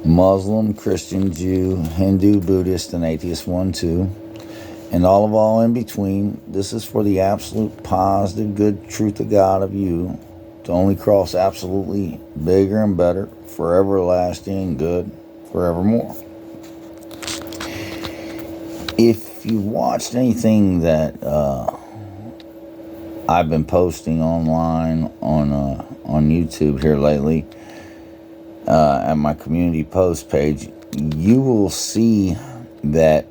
Muslim, Christian, Jew, Hindu, Buddhist, and atheist 1, 2, and all in between. This is for the absolute positive good truth of God of you to only cross absolutely bigger and better, forever lasting and good, forevermore. If you watched anything that I've been posting online on YouTube here lately, at my community post page, you will see that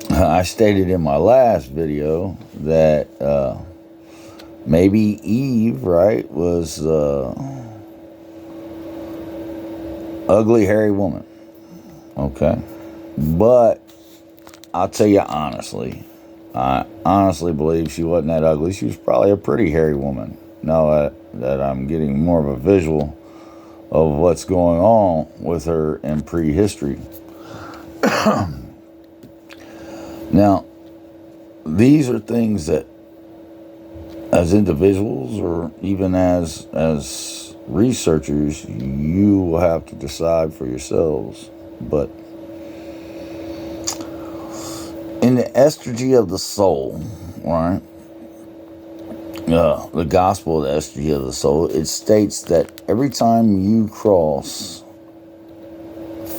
I stated in my last video that maybe Eve, right, was ugly, hairy woman. Okay. But I'll tell you honestly, I honestly believe she wasn't that ugly. She was probably a pretty hairy woman. Now that I'm getting more of a visual of what's going on with her in prehistory. Now, these are things that, as individuals or even as researchers, you will have to decide for yourselves. But in the estrategy of the soul, right? The gospel of the estrategy of the soul, it states that every time you cross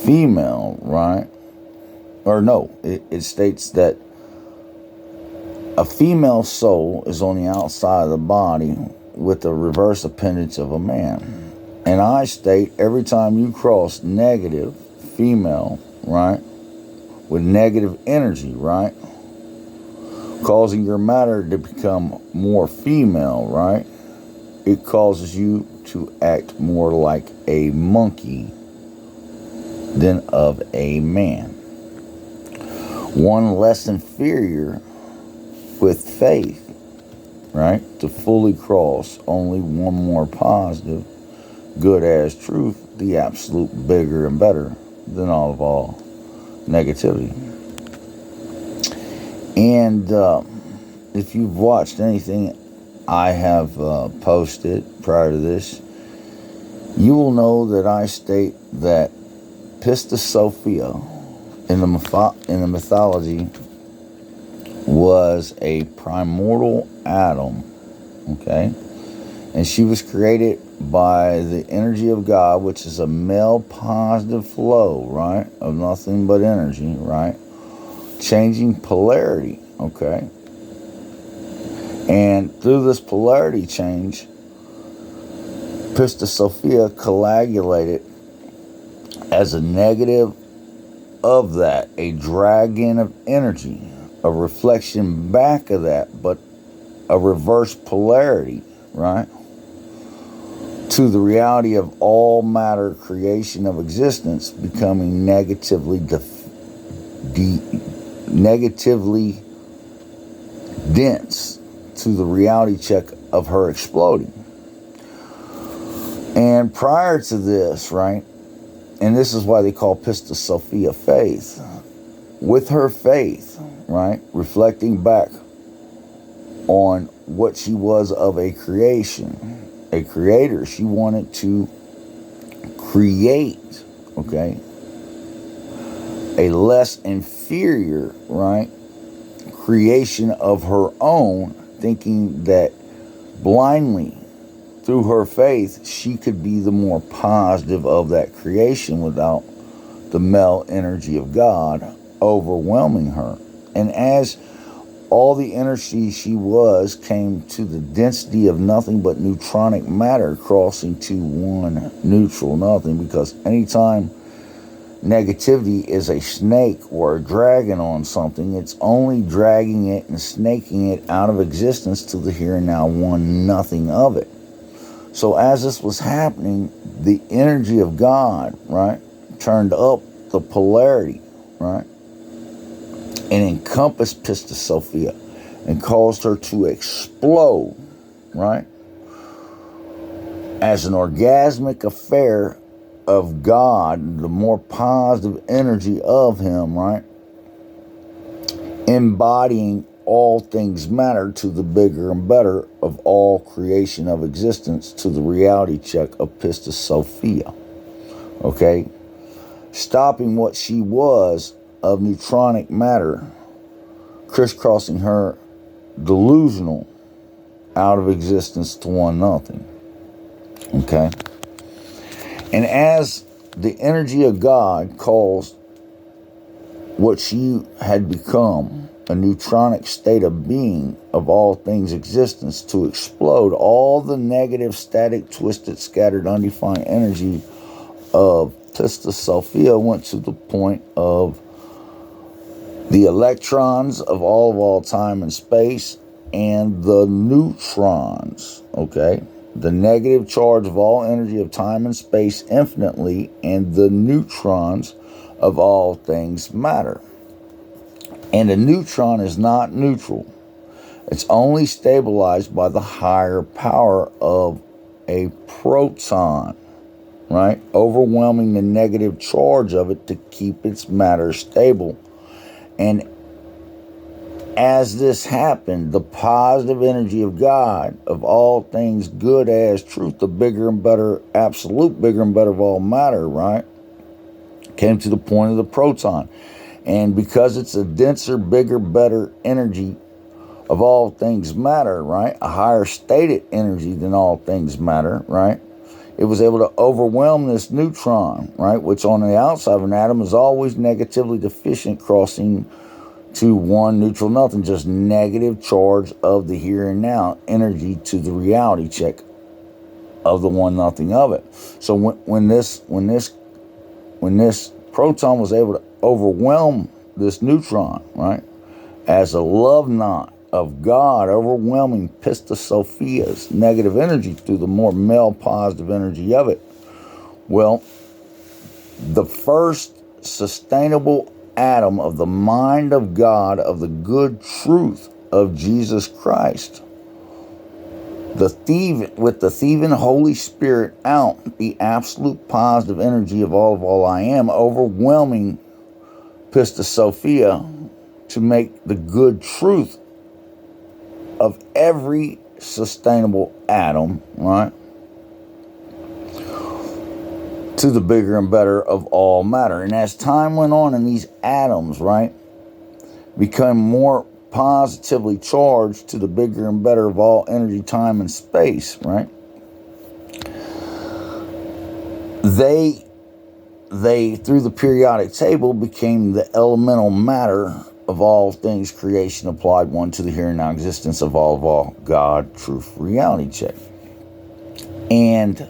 female, right? Or no, it states that a female soul is on the outside of the body with the reverse appendage of a man. And I state every time you cross negative female, right, with negative energy, right, causing your matter to become more female, right, it causes you to act more like a monkey than of a man. One less inferior with faith, right, to fully cross only one more positive, good as truth, the absolute bigger and better than all negativity. And if you've watched anything I have posted prior to this, you will know that I state that Pistis Sophia in the mythology was a primordial atom, okay? And she was created by the energy of God, which is a male positive flow, right, of nothing but energy, right, changing polarity, okay? And through this polarity change, Pistis Sophia coagulated as a negative of that, a drag-in of energy, a reflection back of that, but a reverse polarity, right, to the reality of all matter creation of existence becoming negatively dense to the reality check of her exploding. And prior to this, right, and this is why they call Pistis Sophia faith, with her faith, right, reflecting back on what she was of a creation, a creator. She wanted to create, okay, a less inferior, right, creation of her own, thinking that blindly through her faith she could be the more positive of that creation without the male energy of God overwhelming her. And as all the energy she was came to the density of nothing but neutronic matter crossing to one neutral nothing, because anytime negativity is a snake or a dragon on something, it's only dragging it and snaking it out of existence to the here and now one nothing of it. So as this was happening, the energy of God, right, turned up the polarity, right, and encompassed Pistis Sophia and caused her to explode, right, as an orgasmic affair of God, the more positive energy of Him, right, embodying all things matter to the bigger and better of all creation of existence to the reality check of Pistis Sophia, Okay? Stopping what she was of neutronic matter, crisscrossing her delusional out of existence to one nothing. Okay? And as the energy of God caused what she had become, a neutronic state of being of all things existence, to explode, all the negative, static, twisted, scattered, undefined energy of Pista Sophia went to the point of the electrons of all time and space, and the neutrons, okay? The negative charge of all energy of time and space infinitely, and the neutrons of all things matter. And a neutron is not neutral. It's only stabilized by the higher power of a proton, right? Overwhelming the negative charge of it to keep its matter stable. And as this happened, the positive energy of God, of all things good as truth, the bigger and better, absolute bigger and better of all matter, right, came to the point of the proton. And because it's a denser, bigger, better energy of all things matter, right, a higher stated energy than all things matter, right, it was able to overwhelm this neutron, right, which on the outside of an atom is always negatively deficient, crossing to one neutral nothing, just negative charge of the here and now energy to the reality check of the one nothing of it. So when this proton was able to overwhelm this neutron, right, as a love knot of God overwhelming Pista Sophia's negative energy through the more male positive energy of it, well, the first sustainable atom of the mind of God, of the good truth of Jesus Christ, with the thieving Holy Spirit out, the absolute positive energy of all I am, overwhelming Pista Sophia to make the good truth of every sustainable atom, right, to the bigger and better of all matter. And as time went on and these atoms, right, become more positively charged to the bigger and better of all energy, time, and space, right, they through the periodic table became the elemental matter of all things creation applied one to the here and now existence of all God, truth, reality check. And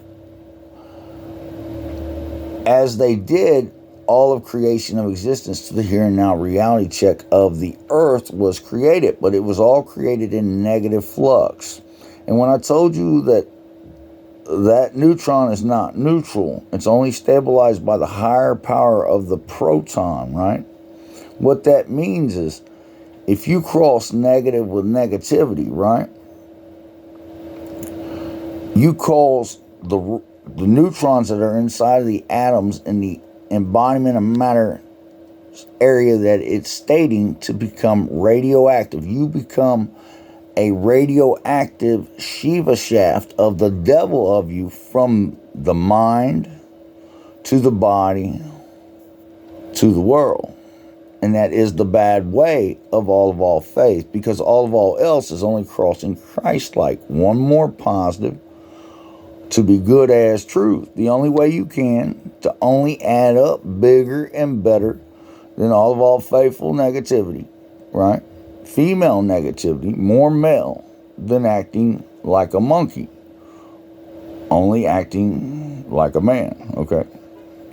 as they did, all of creation of existence to the here and now reality check of the earth was created, but it was all created in negative flux. And when I told you that neutron is not neutral, it's only stabilized by the higher power of the proton, right? What that means is if you cross negative with negativity, right, you cause the neutrons that are inside of the atoms in the embodiment of matter area that it's stating to become radioactive. You become a radioactive Shiva shaft of the devil of you, from the mind to the body to the world. And that is the bad way of all faith, because all else is only crossing Christ-like. One more positive to be good as truth. The only way you can to only add up bigger and better than all faithful negativity, right? Female negativity, more male than acting like a monkey, only acting like a man, okay?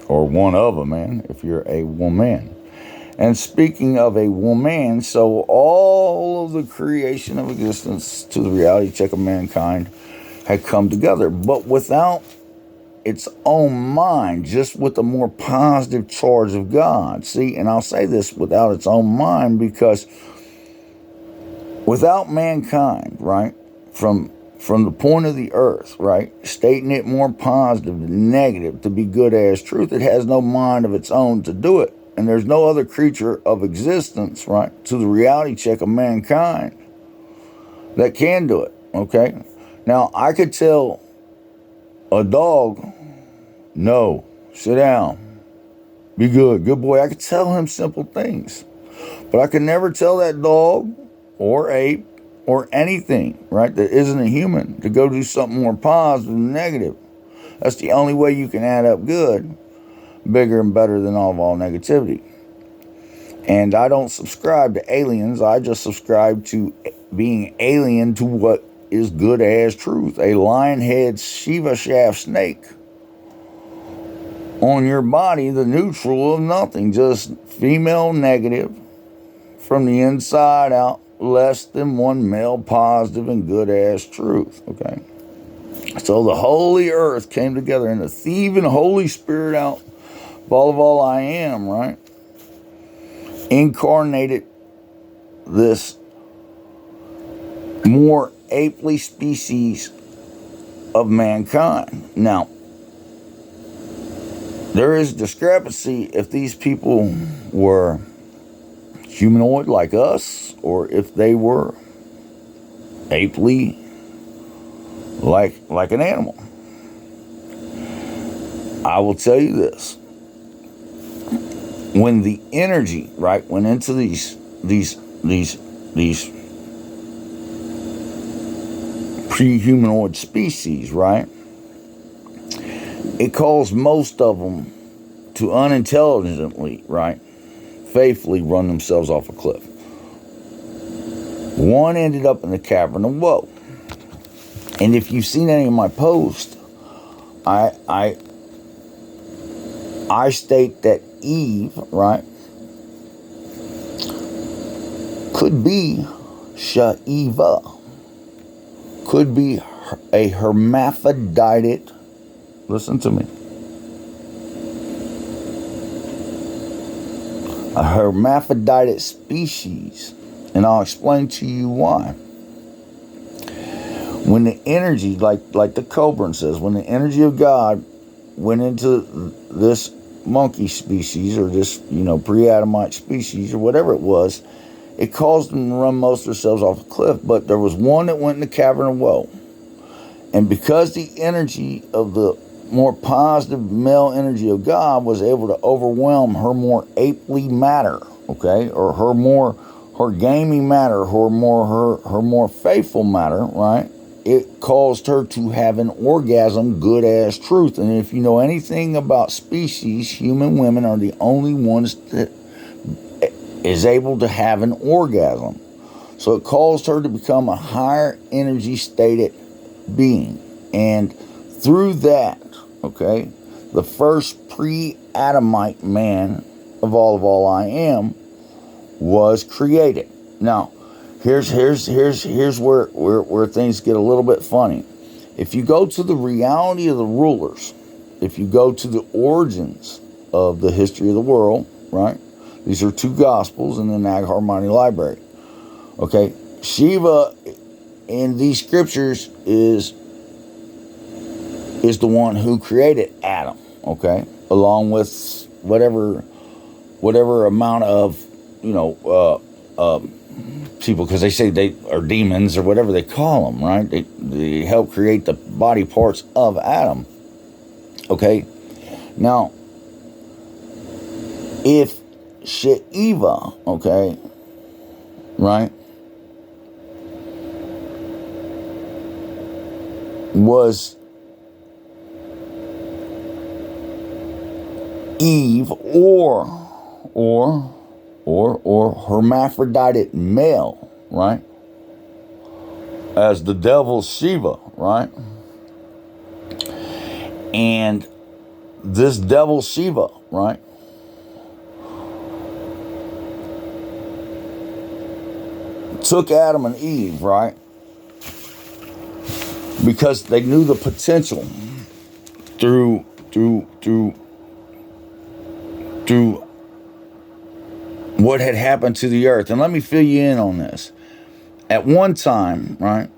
Or one of a man if you're a woman. And speaking of a woman, so all of the creation of existence to the reality check of mankind had come together, but without its own mind, just with a more positive charge of God. See, and I'll say this, without its own mind, because without mankind, right, from the point of the earth, right, stating it more positive than negative to be good as truth, it has no mind of its own to do it. And there's no other creature of existence, right, to the reality check of mankind that can do it, okay? Now, I could tell a dog, no, Sit down. Be good. Good boy. I could tell him simple things. But I could never tell that dog or ape or anything, right, that isn't a human to go do something more positive than negative. That's the only way you can add up good, bigger and better than all negativity. And I don't subscribe to aliens. I just subscribe to being alien to what is good as truth. A lion head Shiva shaft snake on your body, the neutral of nothing, just female negative from the inside out, less than one male positive and good as truth. Okay. So the holy earth came together and the thieving Holy Spirit out of all I am, right? Incarnated this more apely species of mankind. Now, there is discrepancy if these people were humanoid like us or if they were apely like an animal. I will tell you this. When the energy, right, went into these pre-humanoid species, right, it caused most of them to unintelligently, right, faithfully run themselves off a cliff. One ended up in the cavern of woe. And if you've seen any of my posts, I state that Eve, right, could be Shiva, could be a hermaphrodite. Listen to me. A hermaphrodite species. And I'll explain to you why. When the energy, like the Cobran says, when the energy of God went into this monkey species or this, pre-Adamite species or whatever it was, it caused them to run most of themselves off a cliff. But there was one that went in the cavern of woe. And because the energy of the more positive male energy of God was able to overwhelm her more apely matter, okay, or her gamey matter, her more faithful matter, right? It caused her to have an orgasm good as truth. And if you know anything about species, human women are the only ones that is able to have an orgasm. So it caused her to become a higher energy stated being. And through that, okay, the first pre-Adamite man of all I am was created. Now, here's where things get a little bit funny. If you go to the reality of the rulers, if you go to the origins of the history of the world, right? These are two gospels in the Nag Hammadi library. Okay, Shiva in these scriptures is the one who created Adam. Okay, along with whatever amount of people, because they say they are demons or whatever they call them, right? They help create the body parts of Adam. Okay, now if Shiva, okay, right, was Eve or hermaphrodite male, right? As the devil Shiva, right? And this devil Shiva, right, took Adam and Eve, right? Because they knew the potential through what had happened to the earth. And let me fill you in on this. At one time, right,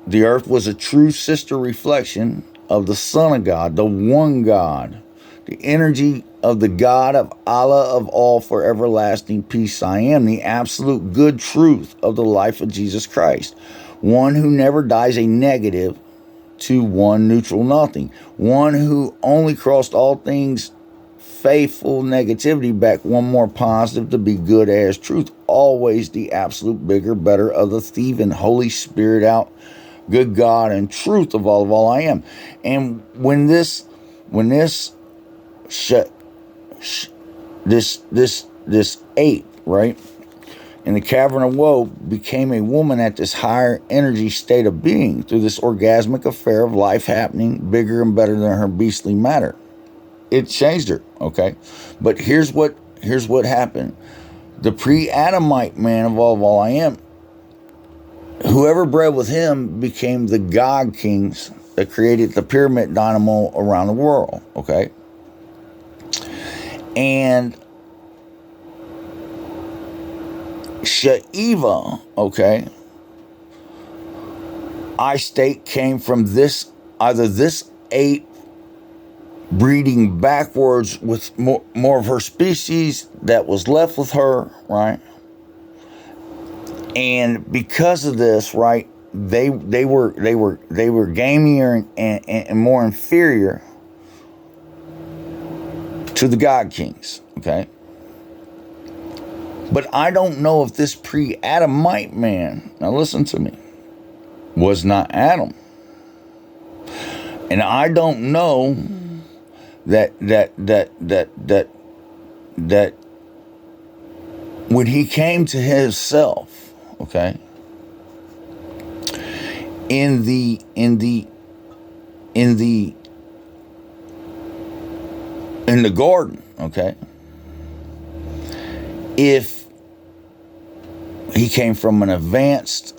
the earth was a true sister reflection of the Son of God, the one God, the energy of the God of Allah of all for everlasting peace I am, the absolute good truth of the life of Jesus Christ, one who never dies, a negative to one neutral nothing, one who only crossed all things faithful negativity back one more positive to be good as truth. Always the absolute bigger, better of the thieving Holy Spirit out, good God and truth of all I am. And when this ape, right, in the cavern of woe became a woman at this higher energy state of being through this orgasmic affair of life happening bigger and better than her beastly matter. It changed her, okay? But here's what happened. The pre-Adamite man of all I am, whoever bred with him became the God kings that created the pyramid dynamo around the world, okay? And Shiva, okay, I state came from either this ape breeding backwards with more of her species that was left with her, right? And because of this, right, they were gamier and more inferior to the God Kings, okay? But I don't know if this pre-Adamite man, now listen to me, was not Adam. And I don't know that when he came to himself, okay, in the garden, okay, if he came from an advanced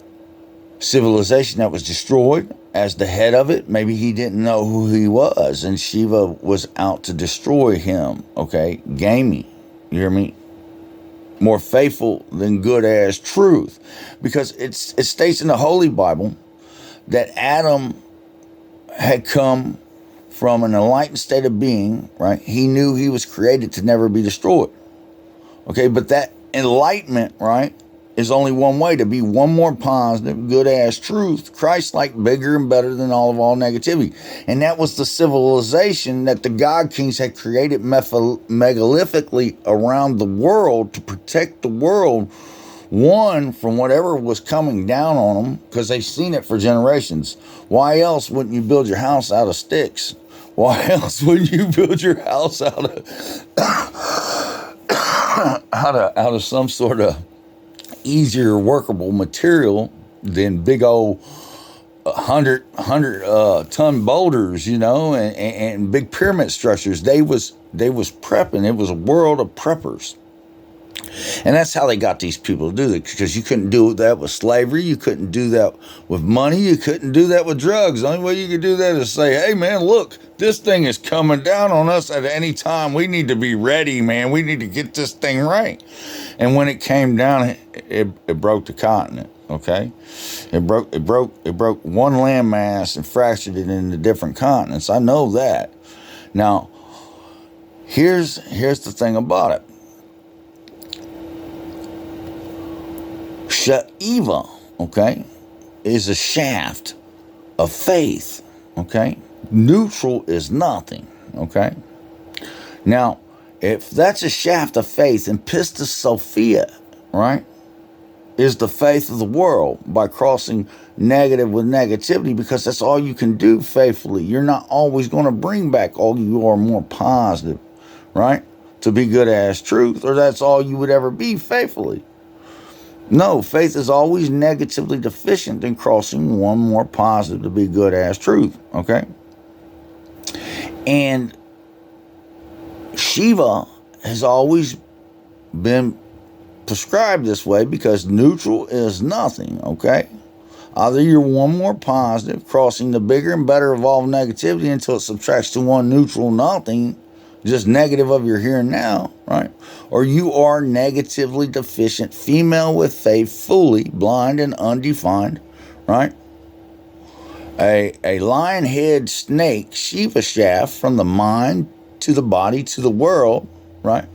civilization that was destroyed as the head of it, maybe he didn't know who he was, and Shiva was out to destroy him, okay? Gamey, you hear me? More faithful than good as truth. Because it states in the Holy Bible that Adam had come from an enlightened state of being, right? He knew he was created to never be destroyed. Okay, but that enlightenment, right, is only one way, to be one more positive, good as truth, Christ-like, bigger and better than all negativity. And that was the civilization that the God Kings had created megalithlically around the world to protect the world, one, from whatever was coming down on them, because they've seen it for generations. Why else wouldn't you build your house out of sticks? Why else wouldn't you build your house out of some sort of easier workable material than big old 100 ton boulders, you know, and big pyramid structures? They was prepping. It was a world of preppers. And that's how they got these people to do it, because you couldn't do that with slavery. You couldn't do that with money. You couldn't do that with drugs. The only way you could do that is say, hey, man, look, this thing is coming down on us at any time. We need to be ready, man. We need to get this thing right. And when it came down, it broke the continent, okay? It broke one landmass and fractured it into different continents. I know that. Now, here's the thing about it. Shiva, okay, is a shaft of faith, okay? Neutral is nothing, okay? Now, if that's a shaft of faith, and Pistis Sophia, right, is the faith of the world by crossing negative with negativity, because that's all you can do faithfully. You're not always going to bring back all you are more positive, right, to be good as truth, or that's all you would ever be faithfully. No, faith is always negatively deficient in crossing one more positive to be good as truth, okay? And Shiva has always been prescribed this way because neutral is nothing, okay? Either you're one more positive, crossing the bigger and better of all negativity until it subtracts to one neutral nothing, just negative of your here and now, right? Or you are negatively deficient, female with faith, fully blind and undefined, right? A lion head snake, Shiva shaft, from the mind to the body to the world, right?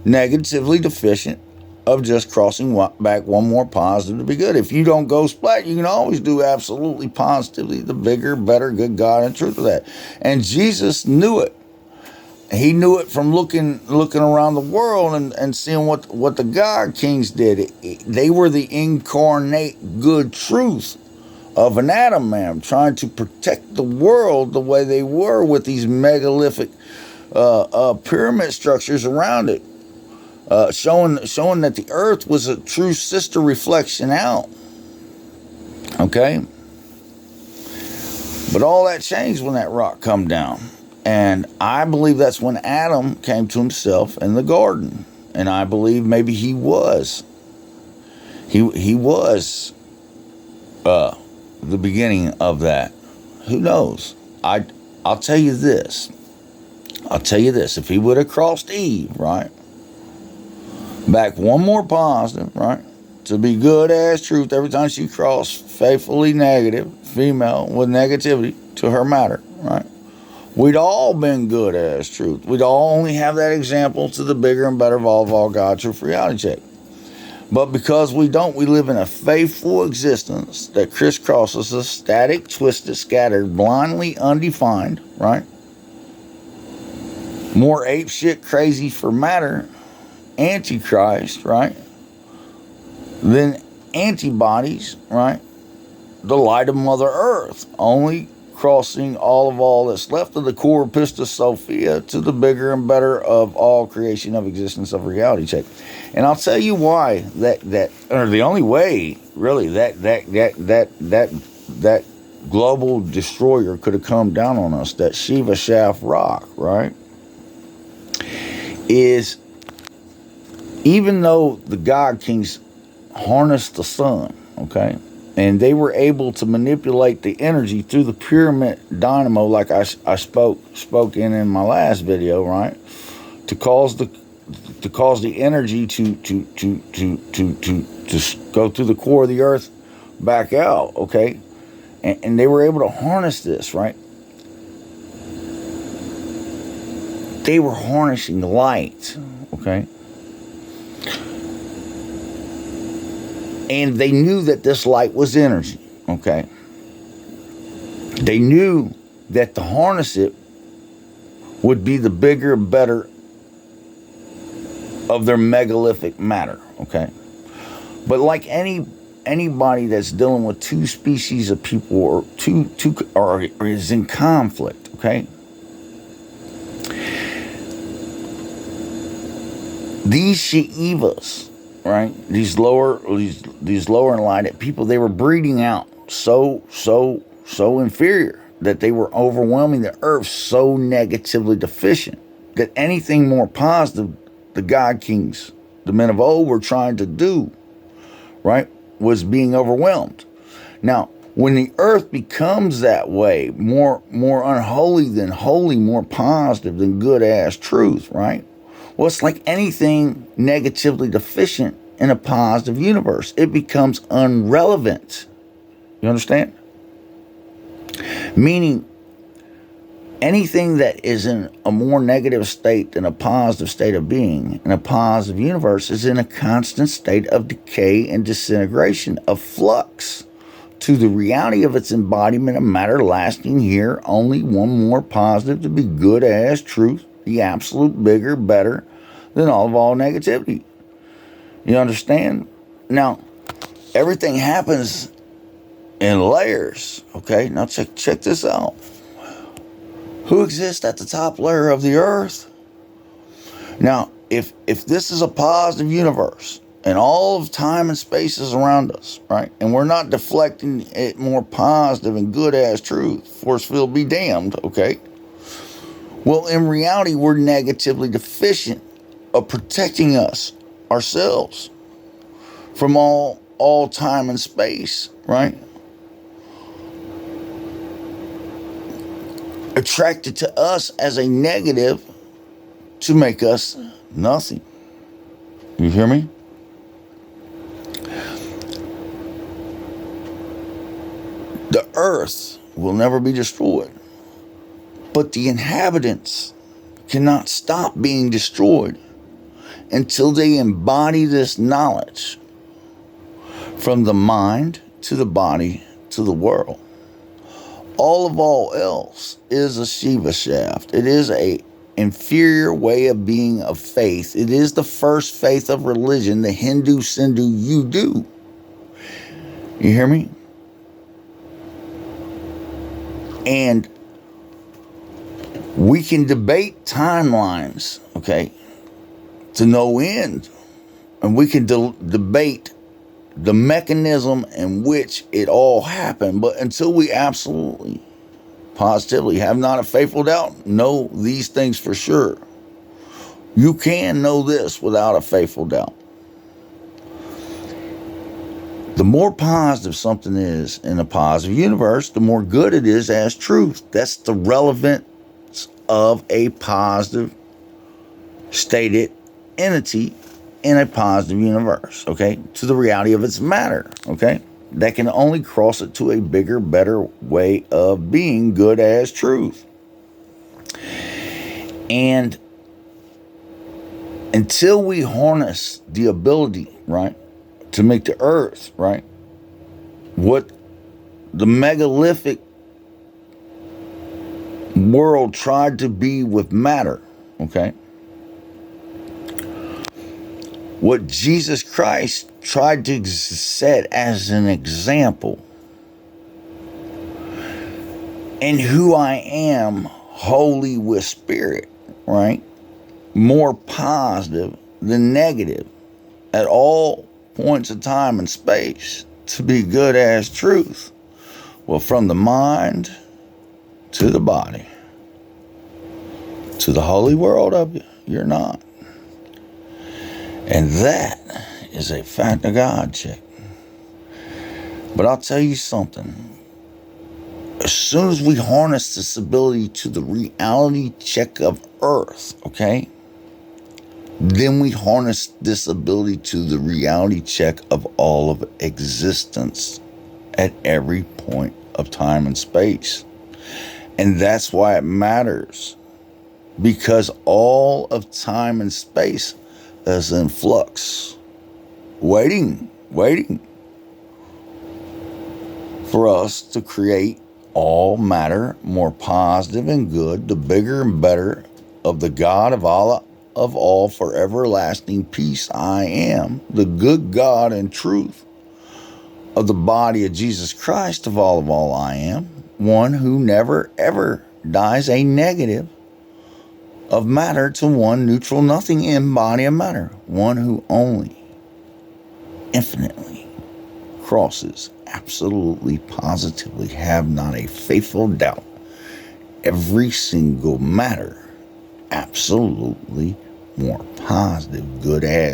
Negatively deficient of just crossing back one more positive to be good. If you don't go splat, you can always do absolutely positively the bigger, better, good God and truth of that. And Jesus knew it. he knew it from looking around the world and seeing what the God Kings did. They were the incarnate good truth of an Adam man, trying to protect the world the way they were with these megalithic pyramid structures around it, showing that the earth was a true sister reflection out. Okay? But all that changed when that rock come down. And I believe that's when Adam came to himself in the garden. And I believe maybe he was the beginning of that. Who knows? I'll tell you this. If he would have crossed Eve, right? Back one more positive, right? To be good as truth every time she crossed faithfully negative, female with negativity to her matter, right? We'd all been good as truth. We'd all only have that example to the bigger and better of all God, truth, reality check. But because we don't, we live in a faithful existence that crisscrosses us, static, twisted, scattered, blindly undefined, right? More ape shit crazy for matter, antichrist, right? Than antibodies, right? The light of Mother Earth, only crossing all that's left of the core pistis Sophia to the bigger and better of all creation of existence of reality check. And I'll tell you why or the only way really that global destroyer could have come down on us, that Shiva Shaft rock, right? Is even though the God Kings harnessed the sun, okay, and they were able to manipulate the energy through the pyramid dynamo, like I spoke in my last video, right, to cause the energy to go through the core of the earth back out, okay, and they were able to harness this, right. They were harnessing light, okay. And they knew that this light was energy, okay? They knew that to harness it would be the bigger, better of their megalithic matter, okay? But like anybody that's dealing with two species of people or or is in conflict, okay? These Shiivas, right? These lower enlightened people, they were breeding out so inferior that they were overwhelming the earth so negatively deficient that anything more positive the God Kings, the men of old, were trying to do, right, was being overwhelmed. Now, when the earth becomes that way, more unholy than holy, more positive than good as truth, right? Well, it's like anything negatively deficient in a positive universe. It becomes irrelevant. You understand? Meaning, anything that is in a more negative state than a positive state of being in a positive universe is in a constant state of decay and disintegration, of flux to the reality of its embodiment of matter, lasting here only one more positive to be good as truth, the absolute bigger, better than all negativity. You understand? Now, everything happens in layers, okay? Now check this out. Who exists at the top layer of the earth? Now, if this is a positive universe and all of time and space is around us, right? And we're not deflecting it more positive and good as truth, force field be damned, okay? Well, in reality, we're negatively deficient of protecting us, ourselves, from all time and space, right? Attracted to us as a negative to make us nothing. You hear me? The earth will never be destroyed, but the inhabitants cannot stop being destroyed until they embody this knowledge from the mind to the body to the world. All else is a Shiva shaft. It is a inferior way of being of faith. It is the first faith of religion, the Hindu, Sindhu, you do. You hear me? And we can debate timelines, okay, to no end. And we can debate the mechanism in which it all happened. But until we absolutely, positively have not a faithful doubt, know these things for sure. You can know this without a faithful doubt. The more positive something is in a positive universe, the more good it is as truth. That's the relevance of a positive stated entity in a positive universe, okay? To the reality of its matter, okay? That can only cross it to a bigger, better way of being good as truth. And until we harness the ability, right, to make the earth, right, what the megalithic world tried to be with matter, okay? What Jesus Christ tried to set as an example in who I am, holy with spirit, right? More positive than negative at all points of time and space to be good as truth. Well, from the mind to the body, to the holy world of you, you're not. And that is a fact of God check. But I'll tell you something. As soon as we harness this ability to the reality check of Earth, okay, then we harness this ability to the reality check of all of existence at every point of time and space. And that's why it matters. Because all of time and space is in flux. Waiting for us to create all matter more positive and good, the bigger and better of the God of Allah of all for everlasting peace I am, the good God and truth of the body of Jesus Christ of all I am, one who never ever dies, a negative of matter to one neutral nothing in body of matter, one who only infinitely crosses absolutely positively have not a faithful doubt every single matter absolutely more positive good as